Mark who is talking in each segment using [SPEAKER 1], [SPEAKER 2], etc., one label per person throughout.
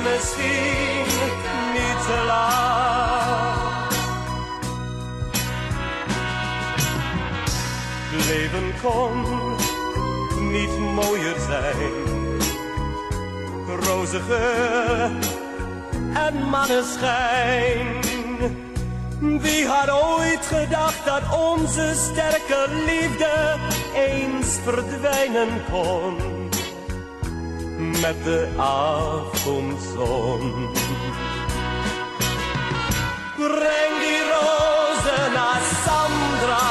[SPEAKER 1] misschien niet te laat. Het leven kon niet mooier zijn. Roze geur en maneschijn. Wie had ooit gedacht dat onze sterke liefde eens verdwijnen kon met de avondzon. Breng die rozen naar Sandra,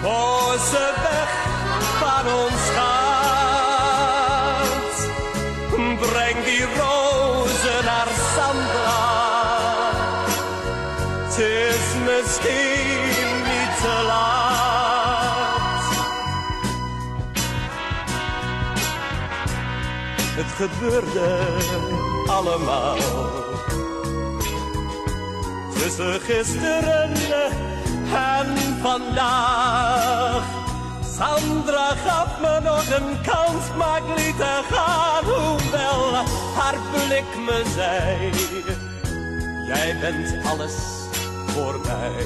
[SPEAKER 1] voor ze weg van ons gaat. Breng die rozen naar Sandra, het is misschien niet te laat. Het gebeurde allemaal tussen gisteren en vandaag. Sandra gaf me nog een kans, maar ik liet haar gaan, hoewel haar blik me zei: jij bent alles voor mij.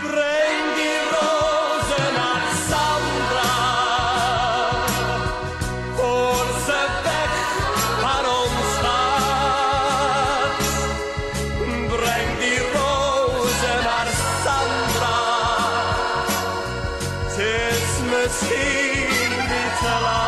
[SPEAKER 1] Breng die rozen naar Sandra, voor ze weg van ons gaat. Breng die rozen naar Sandra, het is misschien niet te laat.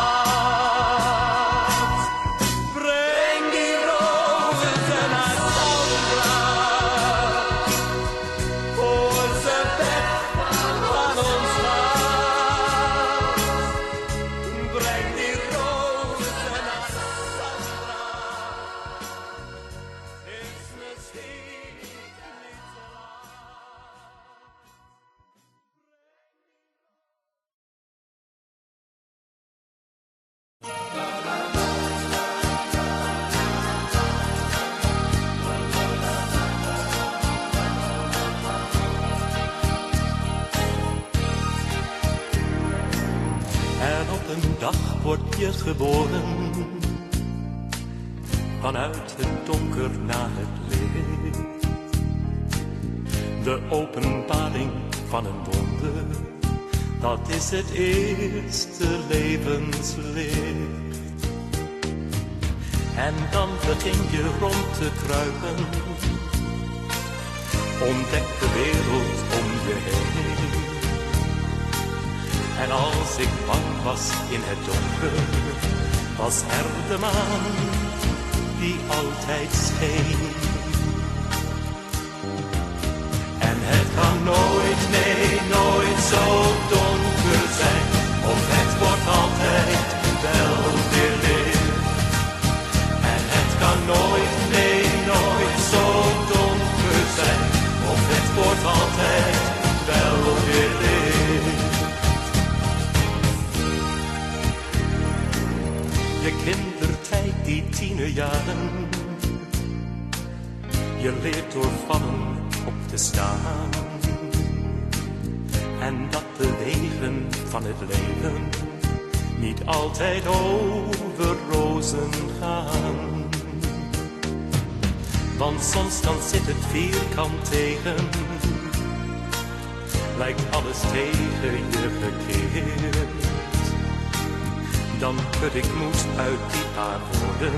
[SPEAKER 2] Een dag word je geboren, vanuit het donker naar het licht. De openbaring van een wonder, dat is het eerste levenslicht. En dan begin je rond te kruipen, ontdek de wereld om je heen. En als ik bang was in het donker, was er de maan die altijd scheen. En het kan nooit, nee, nooit zo donker zijn, of het wordt altijd wel weer licht. En het kan nooit, nee, nooit zo donker zijn, of het wordt altijd wel weer licht. Je kindertijd, die tienerjaren, je leert door vallen op te staan. En dat de wegen van het leven niet altijd over rozen gaan. Want soms dan zit het vierkant tegen, lijkt alles tegen je gekeerd. Dan put ik moed uit die paar woorden,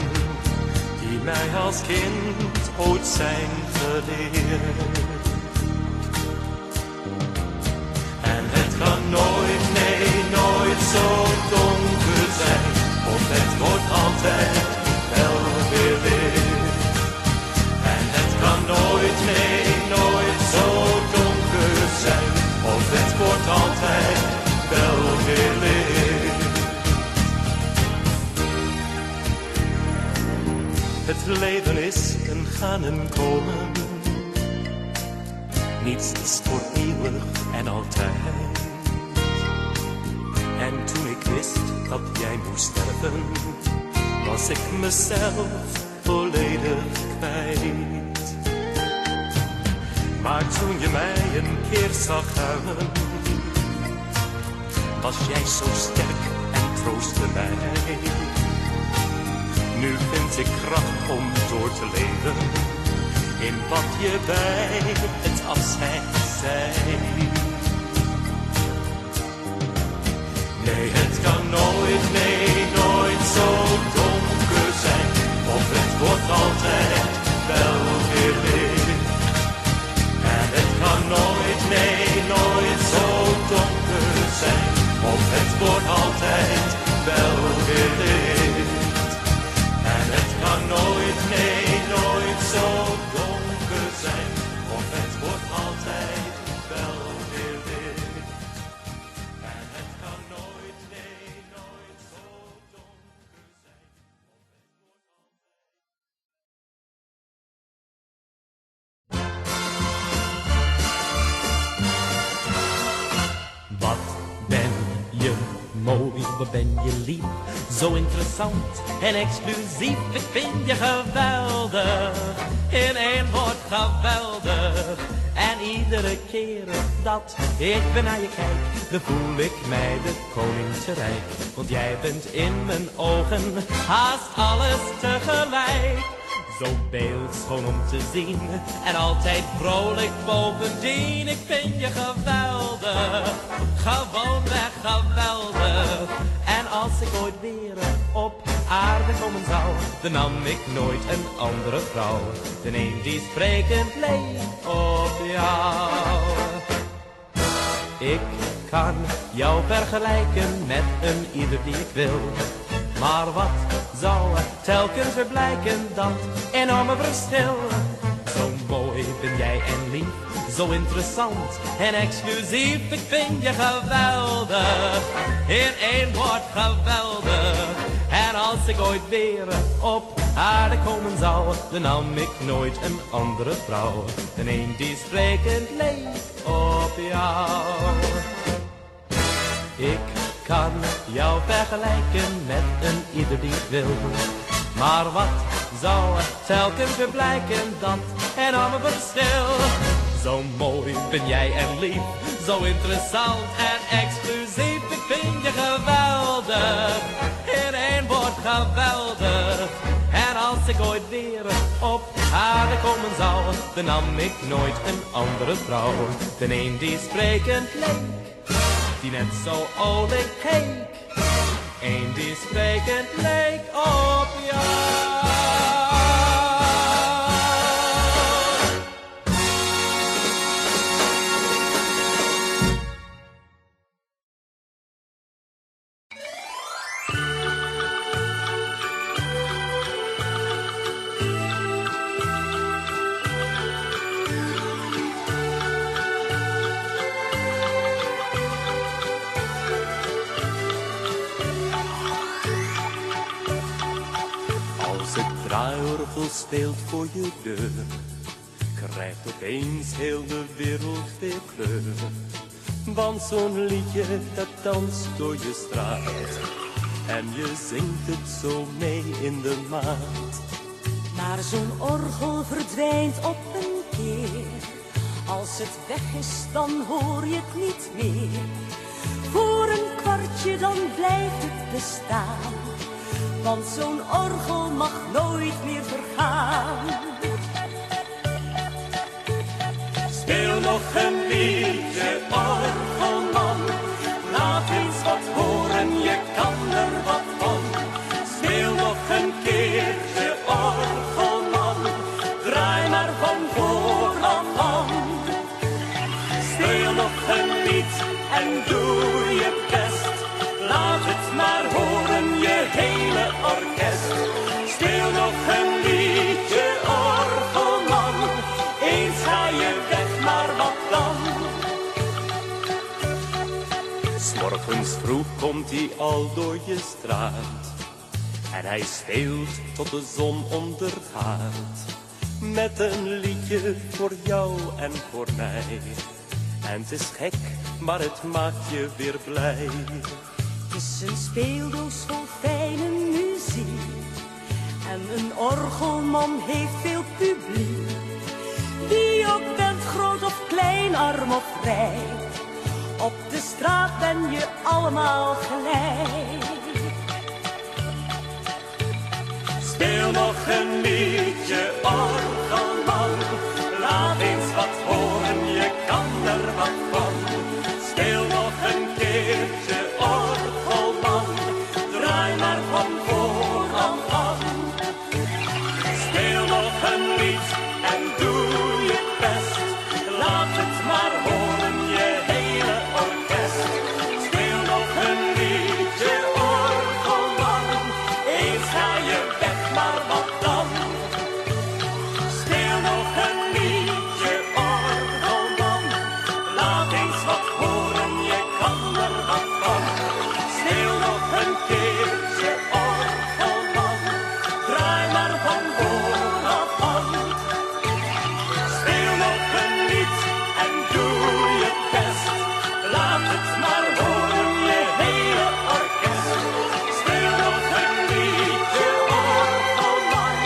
[SPEAKER 2] die mij als kind ooit zijn geleerd. En het kan nooit, nee, nooit zo donker zijn, of het wordt altijd wel weer licht. En het kan nooit, nee, nooit zo donker zijn, of het wordt altijd wel weer licht. Het leven is een gaan en komen, niets is voor eeuwig en altijd. En toen ik wist dat jij moest sterven, was ik mezelf volledig kwijt. Maar toen je mij een keer zag huilen, was jij zo sterk en troostte mij. Nu vind ik kracht om door te leven in wat je bij het afscheid zei. Nee, het kan nooit, nee, nooit zo donker zijn. Of het wordt altijd wel weer licht. En het kan nooit, nee, nooit zo donker zijn. Of het wordt altijd wel weer licht. En het kan nooit, nee, nooit zo donker zijn. Of het wordt altijd wel weer licht. En het kan nooit, nee, nooit zo donker zijn.
[SPEAKER 3] Wat ben je mooi, wat ben je lief, zo interessant en exclusief. Ik vind je geweldig, in één woord geweldig. En iedere keer dat ik weer naar je kijk, dan voel ik mij de koning te rijk. Want jij bent in mijn ogen haast alles tegelijk. Zo beeldschoon om te zien en altijd vrolijk bovendien. Ik vind je geweldig, gewoonweg geweldig. En als ik ooit weer op aarde komen zou, dan nam ik nooit een andere vrouw. Dan een die sprekend leek op jou. Ik kan jou vergelijken met een ieder die ik wil. Maar wat zou telkens weer blijken, dat enorme verschil. Zo mooi ben jij en lief, zo interessant en exclusief. Ik vind je geweldig, in één woord geweldig. En als ik ooit weer op aarde komen zou, dan nam ik nooit een andere vrouw. Dan een die sprekend leek op jou. Ik kan jou vergelijken met een ieder die ik wil. Maar wat zou telkens weer blijken, dat enorme verschil. Zo mooi ben jij en lief, zo interessant en exclusief. Ik vind je geweldig, in één woord geweldig. En als ik ooit weer op aarde komen zou, dan nam ik nooit een andere vrouw. Dan een die sprekend leek, die net zo olijk keek. Eén die sprekend leek op jou.
[SPEAKER 2] Draaiorgel speelt voor je deur, krijgt opeens heel de wereld weer kleur. Want zo'n liedje dat danst door je straat, en je zingt het zo mee in de maat.
[SPEAKER 4] Maar zo'n orgel verdwijnt op een keer, als het weg is dan hoor je het niet meer. Voor een kwartje dan blijft het bestaan, want zo'n orgel mag nooit meer vergaan.
[SPEAKER 2] Speel nog een liedje, orgelman. Laat eens wat horen, je kan er wat van. Speel nog een keertje, orgelman. Draai maar van vooraf aan. Speel nog een lied en doe je best. Laat het maar horen, je hele orkest. Speel nog een liedje, orgelman. Eens ga je weg, maar wat dan? 'S Morgens vroeg komt hij al door je straat, en hij speelt tot de zon ondergaat. Met een liedje voor jou en voor mij. En het is gek, maar het maakt je weer blij.
[SPEAKER 4] Het is een speeldoos vol fijne muziek, en een orgelman heeft veel publiek. Wie ook bent, groot of klein, arm of rijk, op de straat ben je allemaal gelijk.
[SPEAKER 2] Speel nog een liedje, orgelman. Laat eens wat horen, je kan er wat van. Speel nog een keertje, orgelman. Draai maar van vooraf aan. Speel nog een lied en doe je best. Laat het maar horen, je hele orkest. Speel nog een liedje, orgelman. Eens ga je weg, maar wat dan? Speel nog een liedje, orgelman. Laat eens wat horen, je kan er wat van. Speel nog een keertje, orgelman. Draai maar van vooraf aan. Speel nog een lied en doe je best. Laat het maar horen, je hele orkest. Speel nog een liedje, orgelman.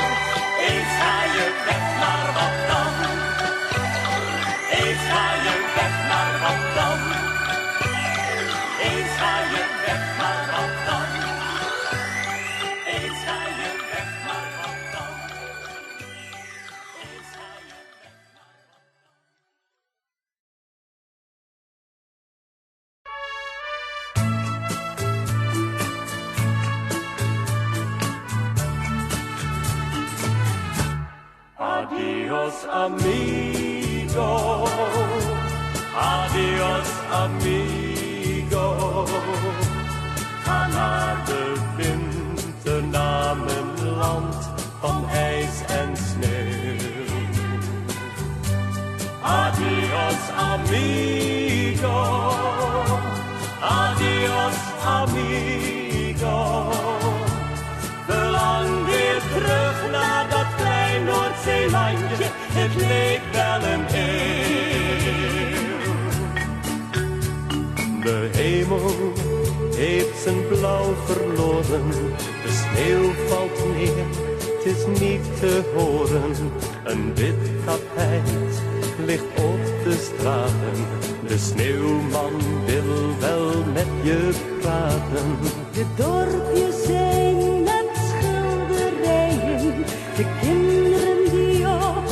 [SPEAKER 2] Eens ga je weg, maar wat dan? Eens ga je weg, maar wat dan? Eens ga je weg, maar wat dan? Eens ga je weg, maar wat dan? Eens ga je weg. Adios amigo, adios amigo. Ga naar de winternamenland van ijs en sneeuw. Adios amigo, adios amigo. Verlang weer terug naar dat klein Noordzeelandje, het leek wel een eeuw. De hemel heeft zijn blauw verloren, de sneeuw valt neer, het is niet te horen. Een wit tapijt ligt op de straten, de sneeuwman wil wel met je praten.
[SPEAKER 4] De dorpjes zijn met schilderijen, de kinderen die op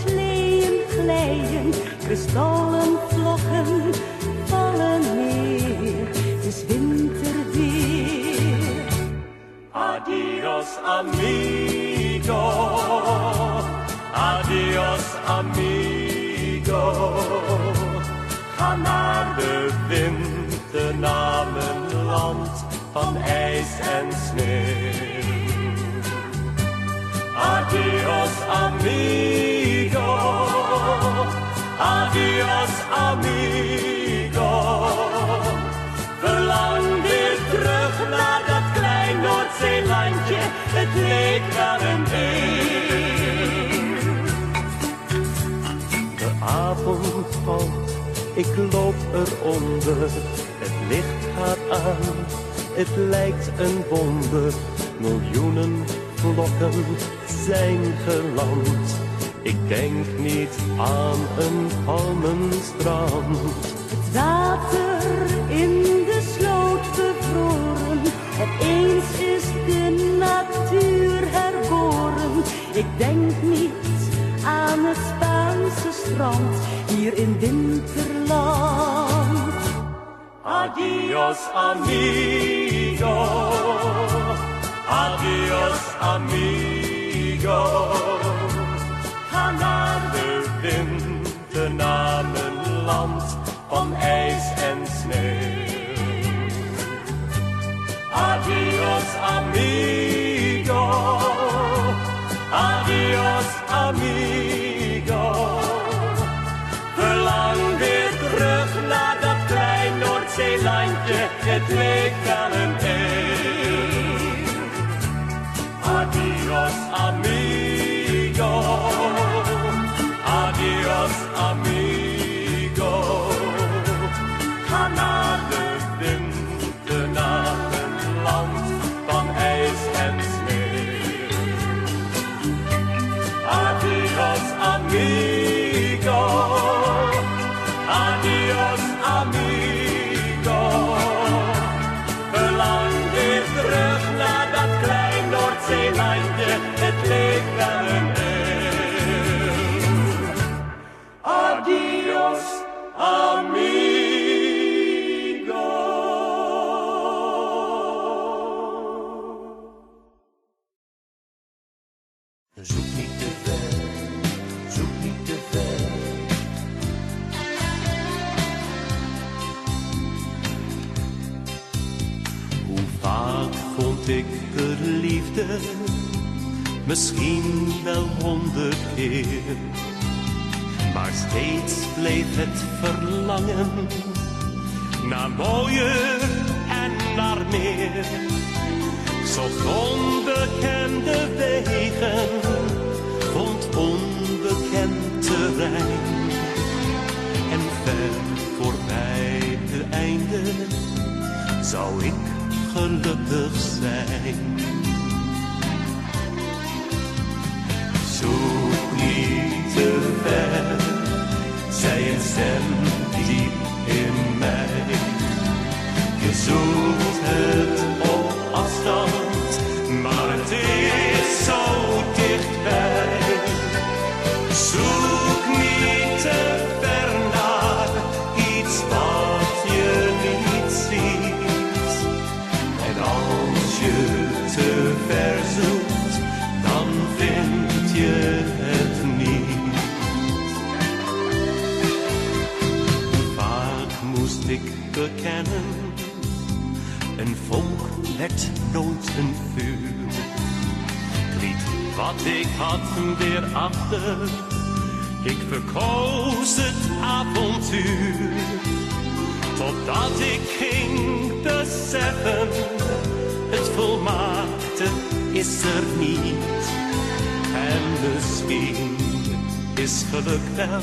[SPEAKER 4] sleeën glijden, kristallen vlokken vallen neer, het is winterweer.
[SPEAKER 2] Adios amigo, adios amigo. Ga naar de winternamenland van ijs en sneeuw. Adios amigo, adios amigo. Verlang weer terug naar dat klein Noordzeelandje, het leek wel een eeuw. De avond valt, ik loop eronder, het licht gaat aan, het lijkt een wonder. Miljoenen vlokken zijn geland, ik denk niet aan een palmenstrand.
[SPEAKER 4] Het water in de sloot bevroren, opeens is de natuur herboren. Ik denk niet aan het Spaanse strand, hier in winterland.
[SPEAKER 2] Adios amigo, adios amigo. Ga naar de winternamenland van ijs en sneeuw. Adios amigo, adios amigo. Verlang weer terug naar dat klein Noordzeelandje, het leek wel een eeuw. Adios amigo, adios amigo. Ga naar de winternamenland van ijs en sneeuw. Adios amigo, adios amigo. Verlang weer terug naar dat klein Noordzeelandje, Zoek niet te ver, zoek niet te ver. Hoe vaak vond ik de liefde, misschien wel 100 keer. Maar steeds bleef het verlangen naar mooier en naar meer. Zocht onbekende wegen, vond onbekend terrein. En ver voorbij het einde zou ik gelukkig zijn. Zoek niet te ver, zei een stem diep in mij. Je zoekt het op afstand, maar het is zo dichtbij. Zoek niet te ver naar iets wat je niet ziet. En als je te ver zoekt, dan vind je het niet. Vaak moest ik bekennen, een vonk werd nooit een vuur. Ik liet wat ik had weer achter, ik verkoos het avontuur. Totdat ik ging beseffen, het volmaakte is er niet. En misschien is geluk wel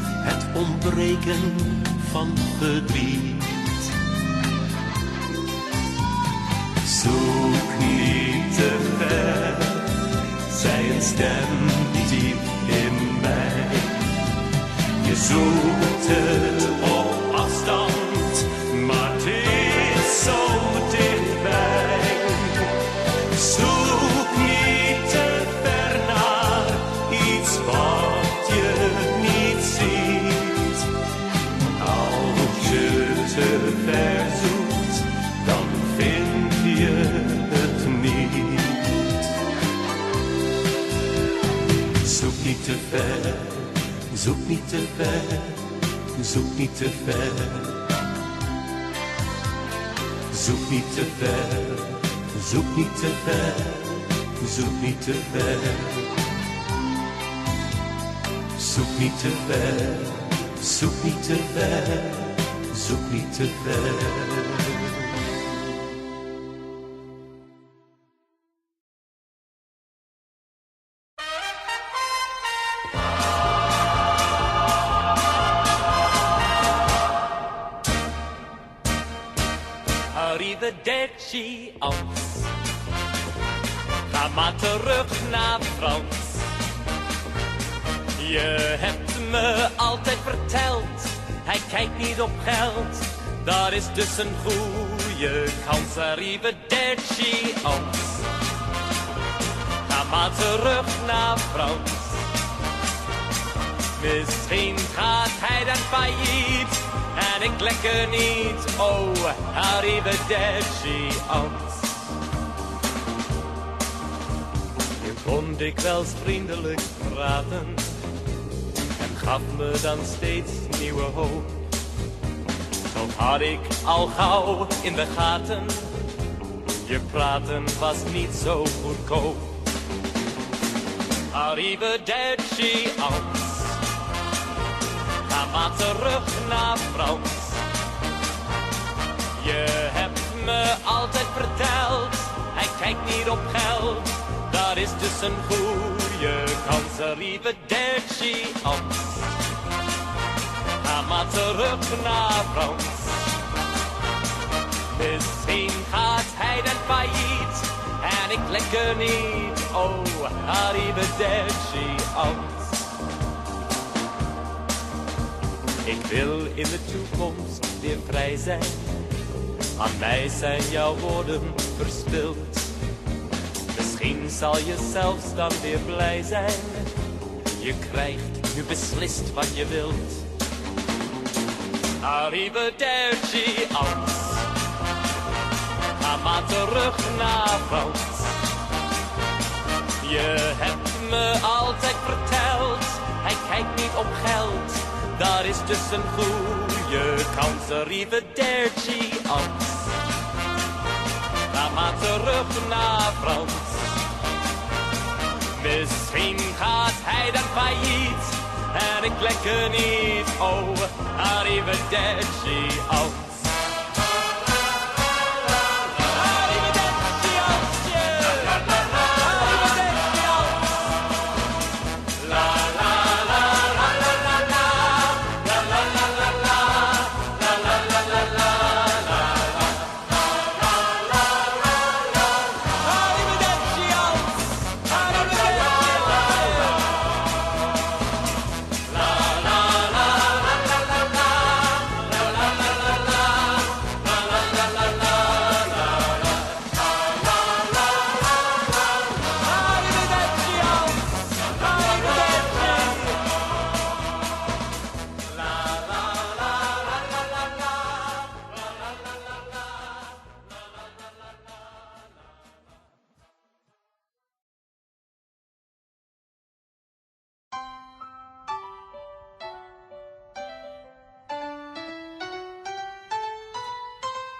[SPEAKER 2] het ontbreken van verdriet. Zoek niet te ver, zei een stem diep in mij. Je zoekt het op afstand, maar het is zo dichtbij. Zoek niet te ver naar iets wat je niet ziet. Als je te ver zoekt, dan vind je het niet. Zoek niet te ver, zoek niet te ver, zoek niet te ver. Zoek niet te ver, zoek niet te ver, zoek niet te ver. Zoek niet te ver, zoek niet te ver, zoek niet te ver.
[SPEAKER 3] Arrivederci, Ans. Ga maar terug naar Frans. Je hebt me altijd verteld, hij kijkt niet op geld. Daar is dus een goede kans. Arrivederci, Ans. Ga maar terug naar Frans. Misschien gaat hij dan failliet en ik lekker niet. Oh, arrivederci, Ans. Je kon dikwijls vriendelijk praten en gaf me dan steeds nieuwe hoop. Toch had ik al gauw in de gaten, je praten was niet zo goedkoop. Arrivederci, Ans. Ga maar terug naar Frans. Je hebt me altijd verteld, hij kijkt niet op geld. Daar is dus een goede kans. Arrivederci, Ans. Ga maar terug naar Frans. Misschien gaat hij dan failliet en ik lekker niet. Oh, arrivederci, Ans. Ik wil in de toekomst weer vrij zijn. Aan mij zijn jouw woorden verspild. Misschien zal je zelfs dan weer blij zijn. Je krijgt nu beslist wat je wilt. Arrivederci, Ans. Ga maar terug naar Frans. Je hebt me altijd vertelt, hij kijkt niet op geld. Daar is dus een goede kans, arrivederci Ans. Ga maar terug naar Frans. Misschien gaat hij dan failliet en ik lekker niet. Oh, arrivederci Ans.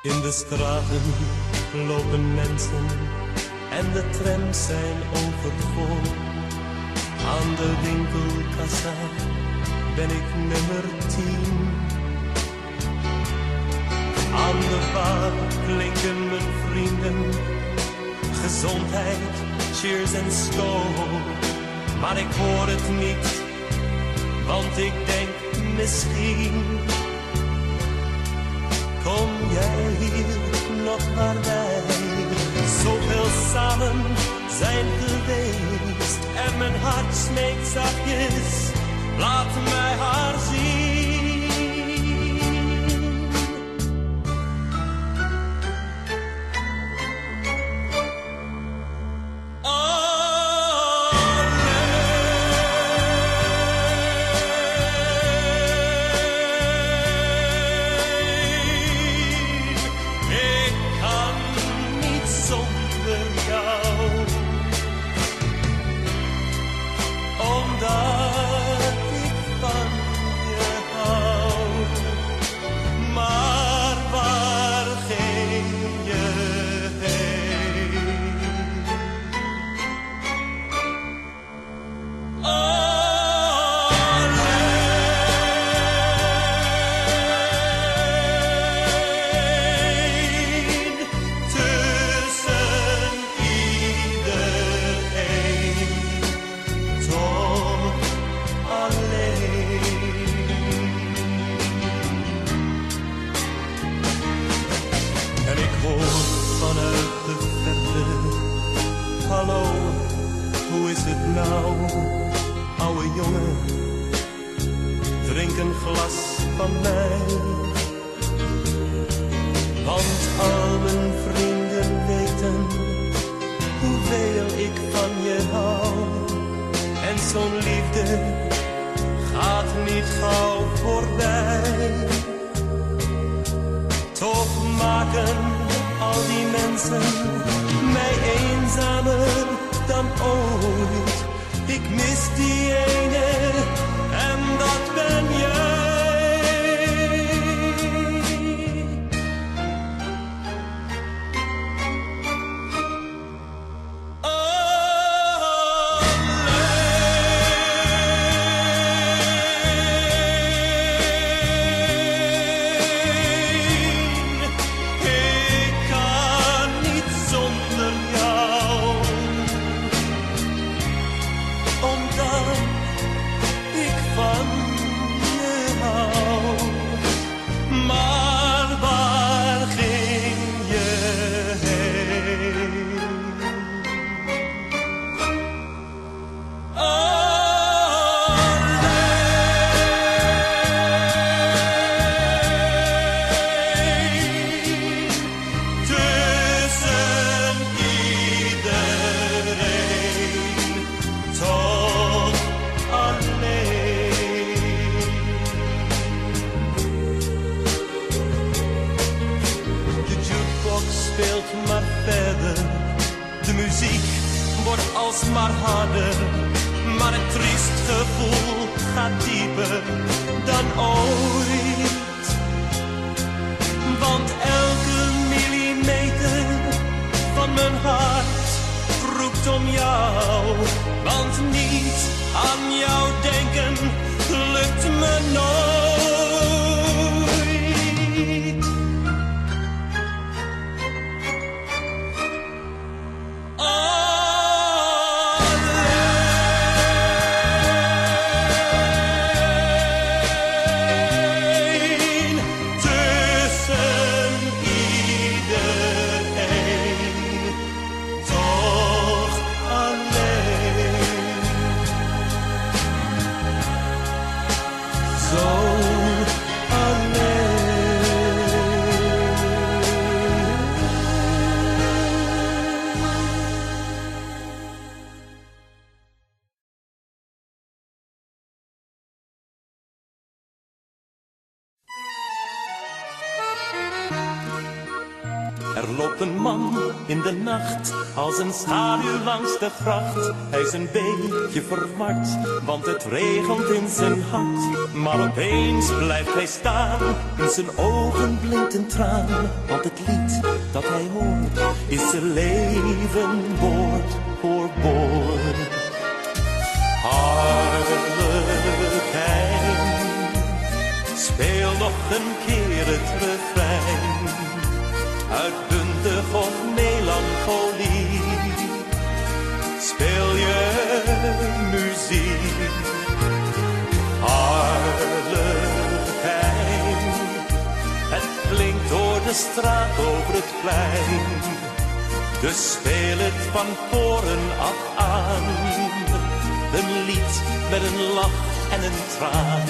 [SPEAKER 2] In de straten lopen mensen en de trams zijn overvol. Aan de winkelkassa ben ik nummer 10. Aan de bar klinken mijn vrienden gezondheid, cheers en skool. Maar ik hoor het niet, want ik denk misschien. Kom jij hier nog naar mij? Zoveel samen zijn geweest en mijn hart smeekt zachtjes, laat mij haar zien. speelt maar verder. De muziek wordt alsmaar harder.
[SPEAKER 1] maar het triest gevoel gaat dieper dan ooit. Want elke millimeter van mijn hart roept om jou. Want niet aan jou denken lukt me nooit. Alleen tussen iedereen, toch alleen. Zo
[SPEAKER 3] Er loopt een man in de nacht, als een schaduw langs de gracht. Hij is een beetje verward, want het regent in zijn hart. Maar opeens blijft hij staan, in zijn ogen blinkt een traan. Want het lied dat hij hoort, is zijn leven woord voor woord. Hartelijkheid, speel nog een keer het refrein. Uitbundig of melancholie, speel je muziek. Hartelijkheid, het klinkt door de straat over het plein. Dus speel het van voren af aan, een lied met een lach en een traan.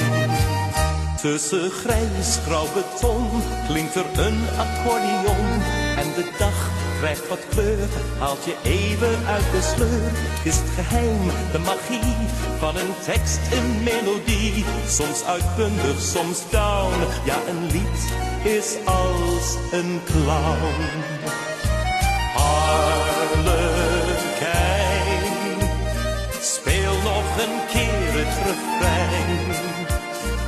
[SPEAKER 3] Tussen grijs-grauw beton klinkt er een accordeon. En de dag krijgt wat kleur, haalt je even uit de sleur. Is het geheim, de magie van een tekst, een melodie. Soms uitbundig, soms down. Ja, een lied is als een clown. Hartelijkheid, speel nog een keer het refrein.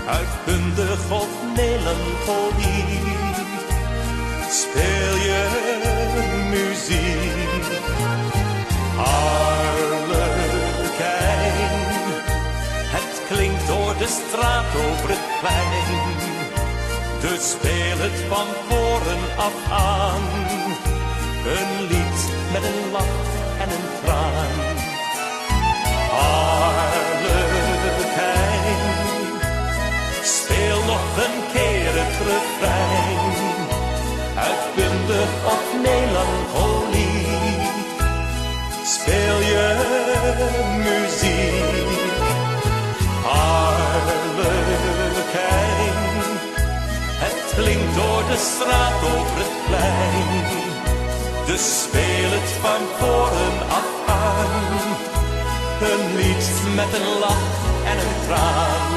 [SPEAKER 3] Uitbundig of melancholie, speel je muziek. Hartelijkheid, het klinkt door de straat over het plein. Dus speel het van voren af aan, een lied met een lach en een traan. Hartelijkheid, speel nog een keer het refrein. Uitbundig of melancholie, speel je muziek. Hartelijkheid, het klinkt door de straat over het plein. Dus speel het van voren af aan, een lied met een lach en een traan.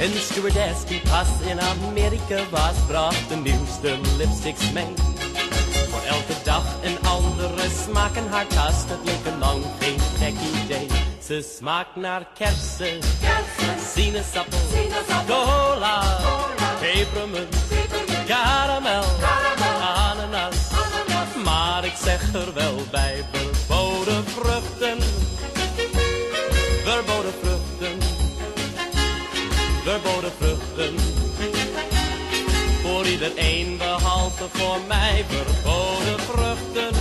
[SPEAKER 3] Een stewardess die pas in Amerika was, bracht de nieuwste lipsticks mee. Voor elke dag een andere smaak in haar kast, het leek er lang geen gek idee. Ze smaakt naar kersen, sinaasappel, cola, pepermunt, karamel, ananas. Maar ik zeg er wel bij, verboden vruchten, verboden vruchten. Verboden vruchten, voor iedereen behalve voor mij. Verboden vruchten,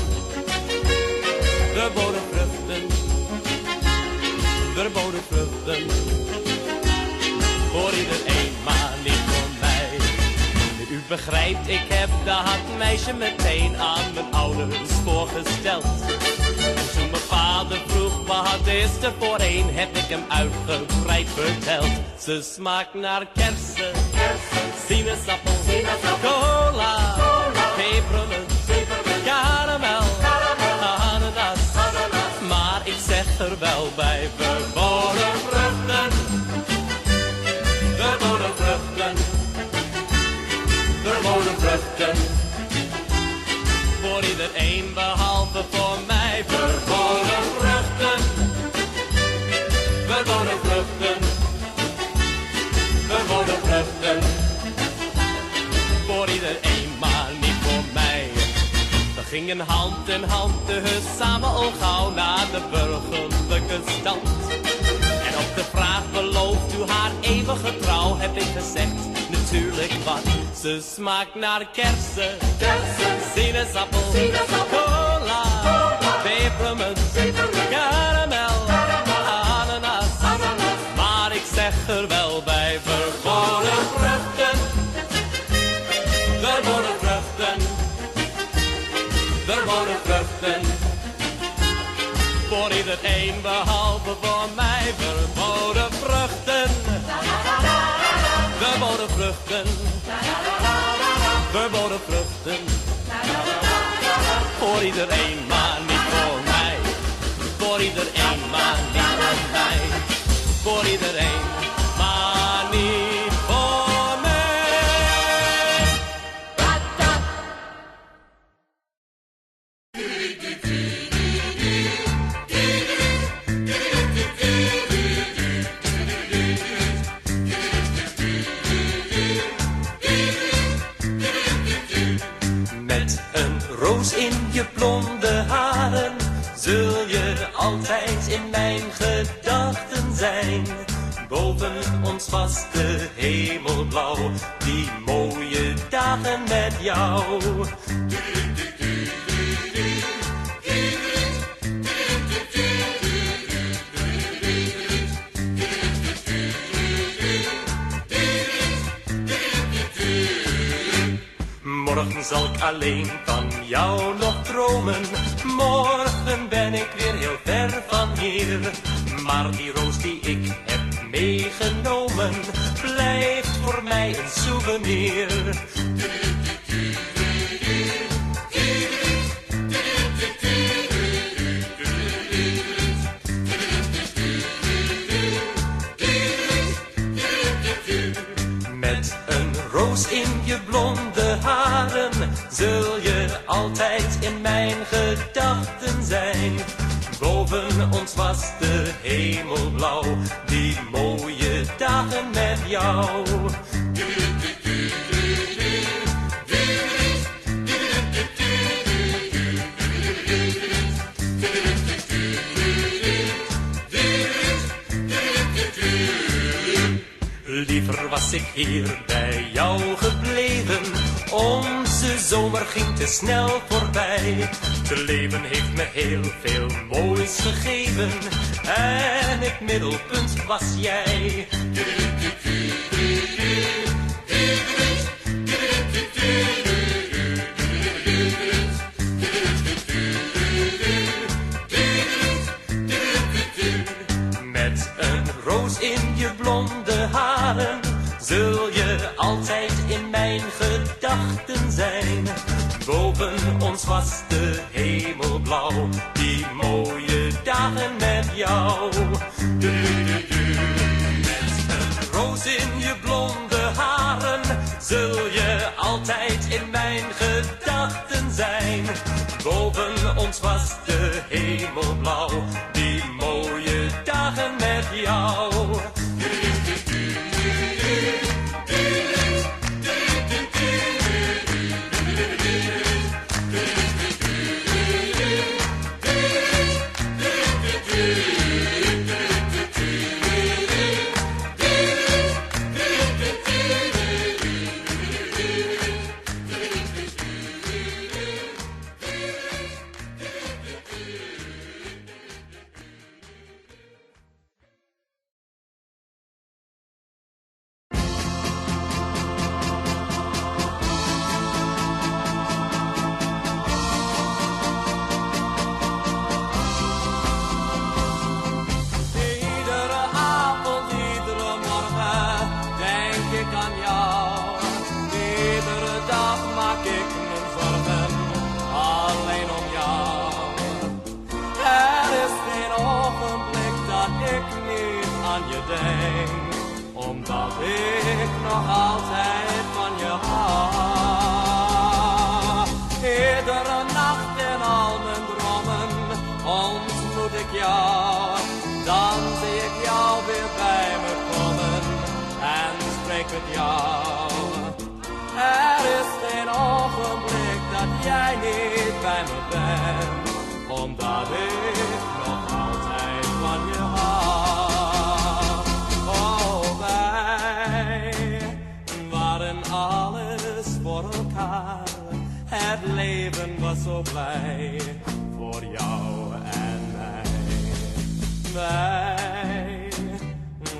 [SPEAKER 3] verboden vruchten, verboden vruchten, voor iedereen maar niet voor mij. U begrijpt, ik heb dat meisje meteen aan mijn ouders voorgesteld. En toen mijn vader vroeg wat is er voorheen, heb ik hem uitgebreid verteld. Ze smaakt naar kersen, sinaasappel, cola, pepermunt, karamel, ananas. Maar ik zeg er wel bij, verboden vruchten, verboden vruchten, verboden vruchten. Voor iedereen behalve voor mij, verboden vruchten, verboden vruchten, verboden vruchten. Voor iedereen, maar niet voor mij. We gingen hand in hand dus samen al gauw naar de burgerlijke stand. En op de vraag belooft u haar eeuwige trouw, heb ik gezegd, natuurlijk wat. Ze smaakt naar kersen, sinaasappel, cola, pepermunt, karamel, ananas. Maar ik zeg er wel bij, verboden vruchten, verboden vruchten, verboden vruchten. Voor iedereen behalve voor mij, verboden vruchten, verboden vruchten, verboden vruchten. Voor iedereen, maar niet voor mij. Voor iedereen, maar niet voor mij. Voor iedereen, maar niet voor mij.
[SPEAKER 2] Met een roos in je blonde haren zul je altijd in mijn gedachten zijn. Boven ons was de hemel blauw, die mooie dagen met jou. Morgen zal ik alleen van jou nog dromen. Morgen ben ik weer heel ver van hier. Maar die roos die ik heb meegenomen blijft voor mij een souvenir. Met een roos in je blonde haren zul je altijd in mijn gedachten zijn. Boven ons was de hemel blauw, die mooie dagen met jou. Liever was ik hier bij jou gebleven. Onze zomer ging te snel voorbij. Het leven heeft me heel veel moois gegeven. En het middelpunt was jij. Met een roos in je blonde haren zul je altijd in mijn gedachten zijn. Boven ons was de hemel blauw, die mooie dagen met jou. Met een roos in je blonde haren zul je altijd in mijn gedachten zijn. Boven ons was de hemel blauw, die mooie dagen met jou.
[SPEAKER 3] nog altijd van je hou. Iedere nacht in al mijn dromen ontmoet ik jou. Dan zie ik jou weer bij me komen en spreek met jou. Er is geen ogenblik dat jij niet bij me bent, omdat ik nog altijd van je hou. Oh, wij waren alles voor elkaar. Het leven was zo blij voor jou en mij. Wij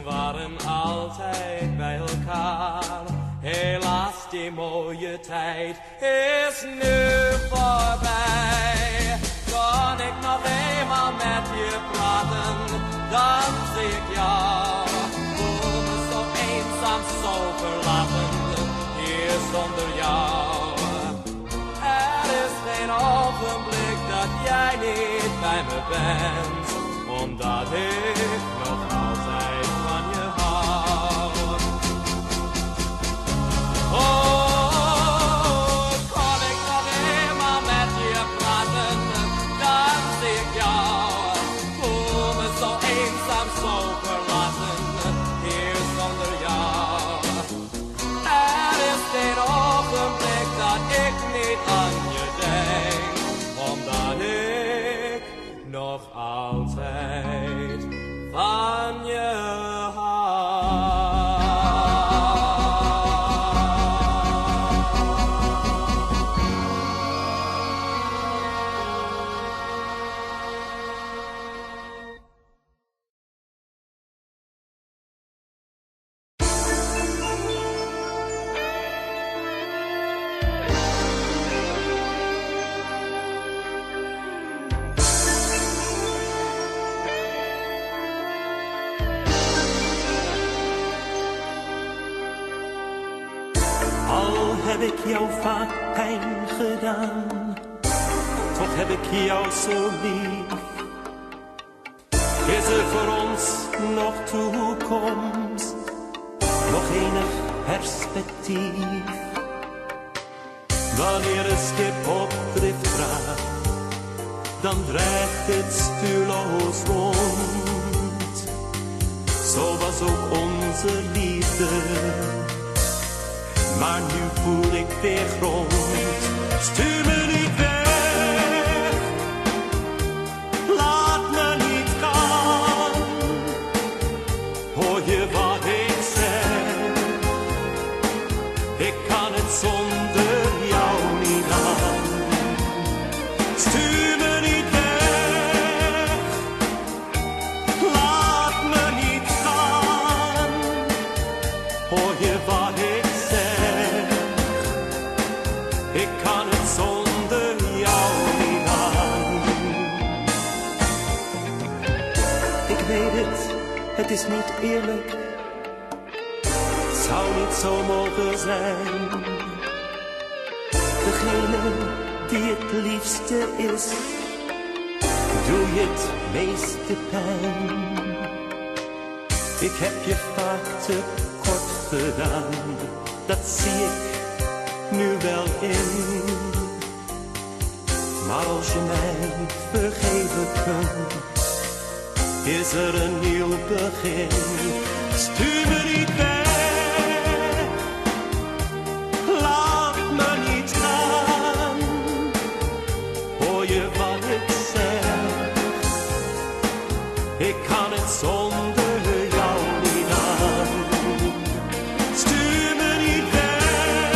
[SPEAKER 3] waren altijd bij elkaar. Helaas, die mooie tijd is nu voorbij. Kan ik nog eenmaal met je praten, dan zie ik jou. Voel me zo eenzaam, zo verlaten, hier zonder jou. Er is geen ogenblik dat jij niet bij me bent, omdat ik nog altijd van je hou. Oh, kon ik nog eenmaal met je praten, dan zie ik jou. Voel me zo eenzaam, zo verlaten, hier zonder jou. Er is geen ogenblik dat ik niet aan je denk, omdat ik nog altijd van je hou.
[SPEAKER 2] Heb ik jou vaak pijn gedaan, toch heb ik jou zo lief. Is er voor ons nog toekomst, nog enig perspectief? Wanneer een schip op drift raakt, dan dreigt het stuurloos rond. Zo was ook onze liefde, maar nu voel ik weer grond. Stuur me niet weg, laat me niet gaan. Hoor je wat ik zeg? Ik kan het zonder jou niet aan. Stuur me niet weg, laat me niet gaan. Hoor je wat ik zeg? Ik kan het zonder jou niet aan. Ik weet het is niet eerlijk. Het zou niet zo mogen zijn. Degene die het liefste is, doe je het meeste pijn. Ik heb je vaak te kort gedaan, dat zie ik nu wel in. Maar als je mij vergeven kunt, is er een nieuw begin. Stuur me niet weg, laat me niet gaan. Hoor je wat ik zeg? Ik kan het zonder jou niet aan. Stuur me niet weg,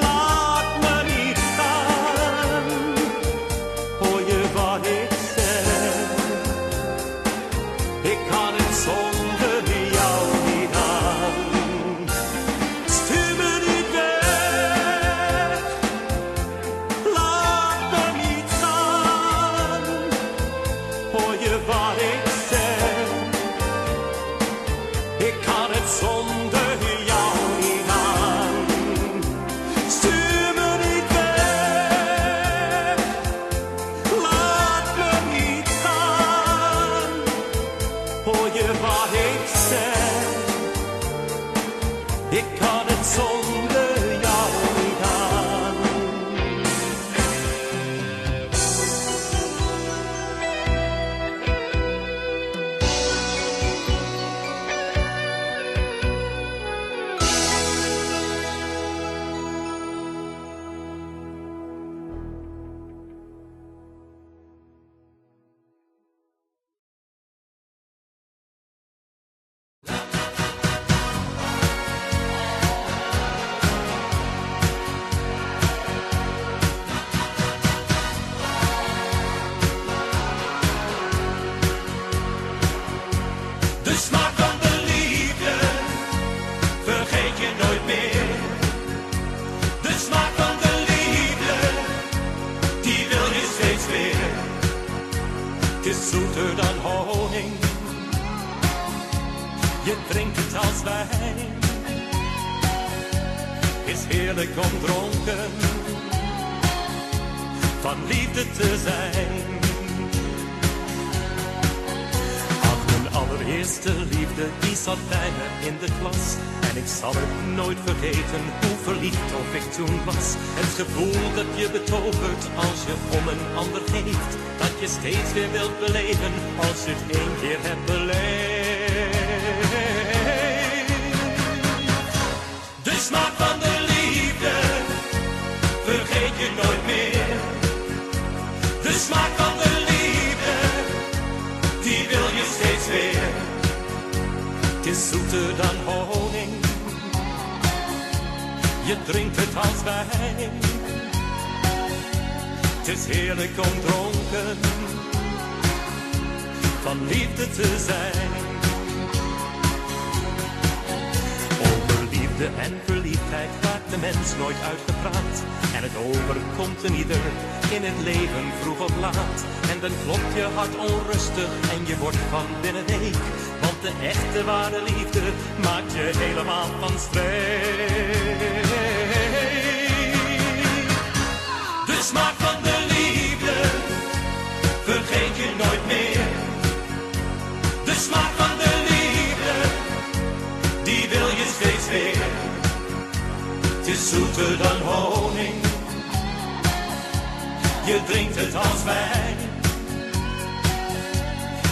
[SPEAKER 2] laat me niet gaan. Hoor je wat ik zeg? Ik kan het zonder heerlijk om dronken van liefde te zijn. Ach, mijn allereerste liefde, die zat bij me in de klas. En ik zal het nooit vergeten, hoe verliefd of ik toen was. Het gevoel dat je betovert als je om een ander geeft. Dat je steeds weer wilt beleven als je het één keer hebt beleefd. De smaak van de liefde vergeet je nooit meer. De smaak van de liefde, die wil je steeds weer. Het is zoeter dan honing, je drinkt het als wijn. Het is heerlijk om dronken van liefde te zijn. Over liefde en verliefdheid raakt de mens nooit uitgepraat. En het overkomt een ieder in het leven vroeg of laat. En dan klopt je hart onrustig en je wordt van binnen week. Want de echte ware liefde maakt je helemaal van streek. De smaak van de liefde vergeet je nooit meer. De smaak van de liefde, die wil je steeds weer. Het is zoeter dan honing, je drinkt het als wijn.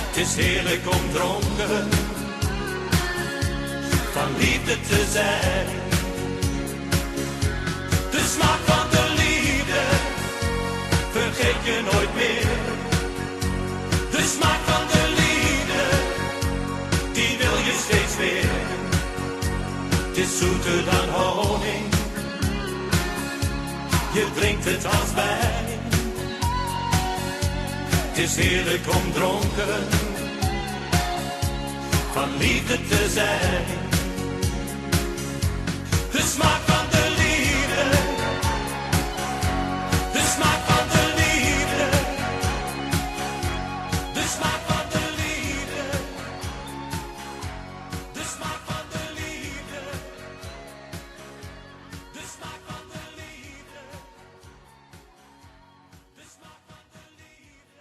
[SPEAKER 2] Het is heerlijk om dronken van liefde te zijn. De smaak van de liefde vergeet je nooit meer. De smaak van de liefde, die wil je steeds weer. Het is zoeter dan honing, je drinkt het als wijn. Het is heerlijk om dronken van liefde te zijn. De smaak van de liefde, de smaak van de liefde, de smaak van de liefde, de smaak van de liefde, de smaak van de liefde, de smaak van de liefde.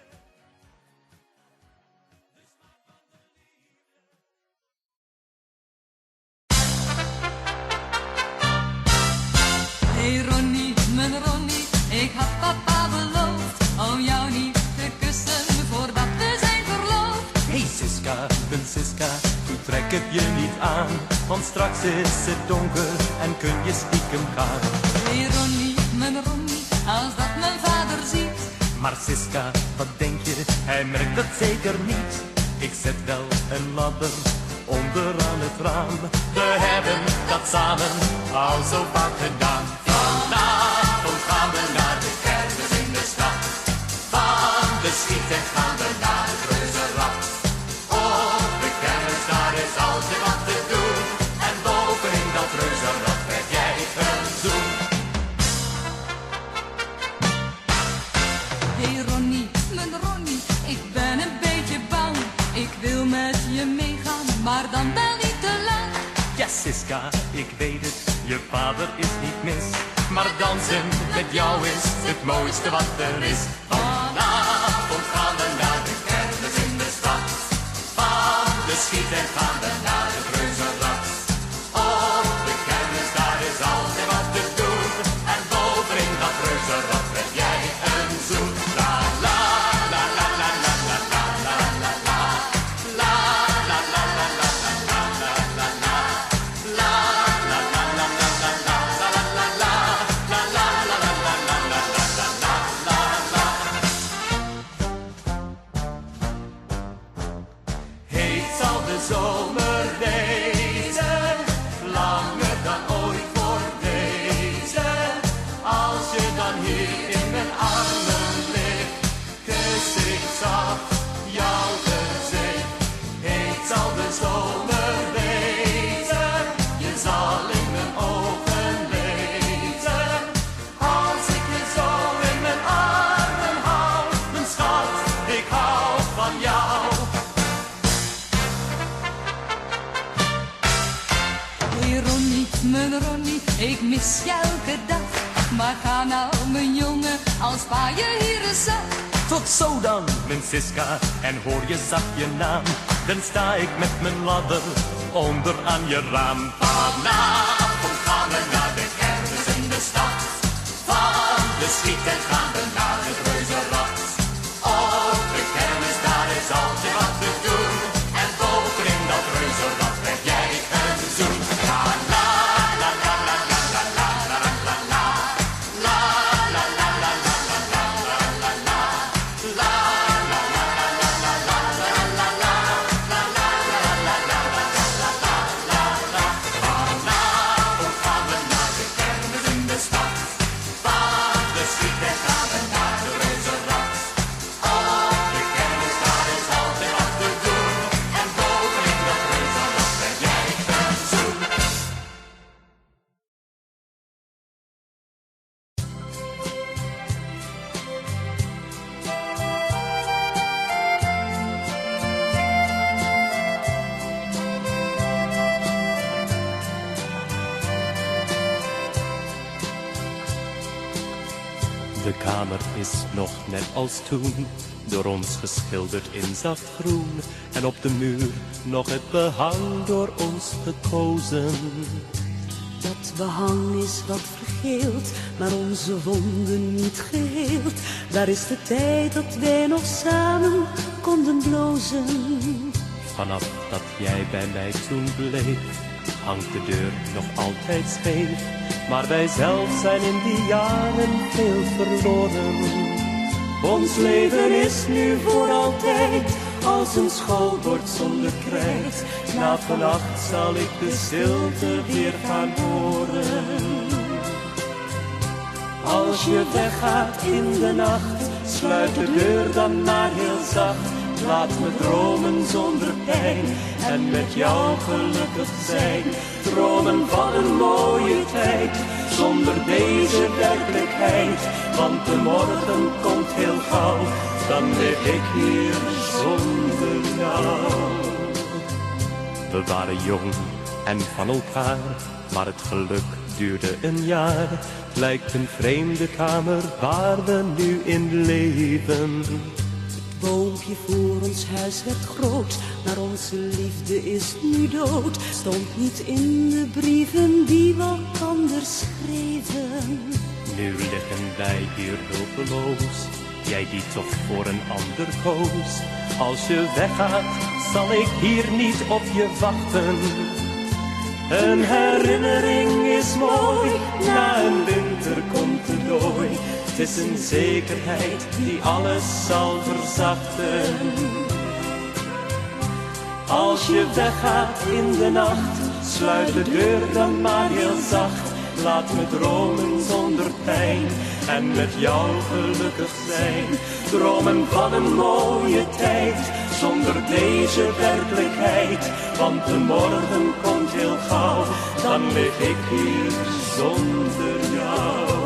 [SPEAKER 5] Hey Ronnie, mijn Ronnie, ik had papa beloofd om jou niet te kussen voordat we zijn verloofd.
[SPEAKER 2] Hey Siska, mijn Siska, doe trek het je niet aan, want straks is het donker en kun je stiekem gaan.
[SPEAKER 5] Hey Ronnie, mijn Ronnie, als dat mijn vader ziet.
[SPEAKER 2] Maar Siska, wat denk je, hij merkt het zeker niet. Ik zet wel een ladder onderaan het raam. We hebben dat samen al zo vaak gedaan. Vanavond gaan we naar de kermis in de stad. Van de schiet en gaan we naar het reuzenrad. Op de kermis, daar is altijd wat te doen. En bovenin dat reuzenrad krijg jij een zoen.
[SPEAKER 5] Hey Ronnie, mijn Ronnie, ik ben een beetje bang. Ik wil met je meegaan, maar dan wel niet te lang.
[SPEAKER 2] Ja Siska, ik weet het, je vader is niet mis. Maar dansen met jou is het mooiste wat er is. Vanavond gaan we naar de kermis in de stad. Van de schiet en gaan we naar het reuzenrad. Op de kermis, daar is altijd wat te doen. En bovenin dat reuzenrad krijg jij een zoen. La la la la la la la la la la. La la la la la la la la la. La la la la la la la la la la. La la la la la la la la la la la.
[SPEAKER 5] Ik mis je elke dag, maar ga nou mijn jongen, als pa je hier eens zag.
[SPEAKER 3] Tot zo dan, mijn Siska, en hoor je zacht je naam. Dan sta ik met mijn ladder onder aan je raam.
[SPEAKER 2] Vanavond gaan we naar de kermis in de stad. Van de schiet en gaan we naar het reuzenrad. Op de kermis daar is altijd wat te doen. En bovenin dat reuzenrad krijg jij een zoen. La la la la la la la la la la la. La la la la la la la la la la. La la la la la la la la la la. La la la la la la la la la la. Vanavond gaan we naar de kermis in de stad. Van de schiet en gaan we naar de reuzenrad. Op de kermis daar is altijd wat te doen. En bovenin dat reuzenrad krijg jij een zoen.
[SPEAKER 3] De kamer is nog net als toen, door ons geschilderd in zacht groen. En op de muur nog het behang door ons gekozen.
[SPEAKER 4] Dat behang is wat vergeeld, maar onze wonden niet geheeld. Daar is de tijd dat wij nog samen konden blozen.
[SPEAKER 3] Vanaf dat jij bij mij toen bleef, hangt de deur nog altijd scheef. Maar wij zelf zijn in die jaren veel verloren. Ons leven is nu voor altijd als een schoolbord zonder krijt. Na vannacht zal ik de stilte weer gaan horen. Als je weggaat in de nacht, sluit de deur dan maar heel zacht. Laat me dromen zonder pijn en met jou gelukkig zijn. Dromen van een mooie tijd, zonder deze werkelijkheid. Want de morgen komt heel gauw, dan lig ik hier zonder jou. We waren jong en van elkaar, maar het geluk duurde een jaar. Het lijkt een vreemde kamer waar we nu in leven.
[SPEAKER 4] Het boompje voor ons huis werd groot, maar onze liefde is nu dood. Stond niet in de brieven die we elkander schreven.
[SPEAKER 3] Nu liggen wij hier hulpeloos, jij die toch voor een ander koos. Als je weggaat, zal ik hier niet op je wachten. Een herinnering is mooi, na een winter komt de dooi. Het is een zekerheid die alles zal verzachten. Als je weggaat in de nacht, sluit de deur dan maar heel zacht. Laat me dromen zonder pijn en met jou gelukkig zijn. Dromen van een mooie tijd, zonder deze werkelijkheid. Want de morgen komt heel gauw, dan lig ik hier zonder jou.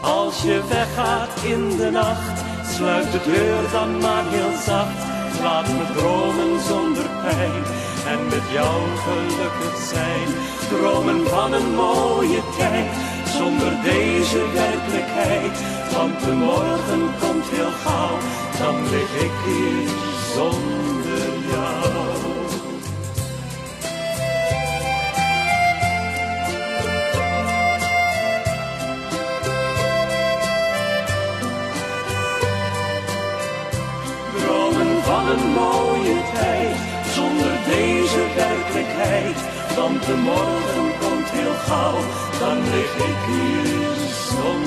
[SPEAKER 3] Als je weggaat in de nacht, sluit de deur dan maar heel zacht. Laat me dromen zonder pijn en met jou gelukkig zijn. Dromen van een mooie tijd, zonder deze werkelijkheid. Want de morgen komt heel gauw, dan lig ik hier zonder jou. Van een mooie tijd, zonder deze werkelijkheid. Want de morgen komt heel gauw, dan lig ik hier zonder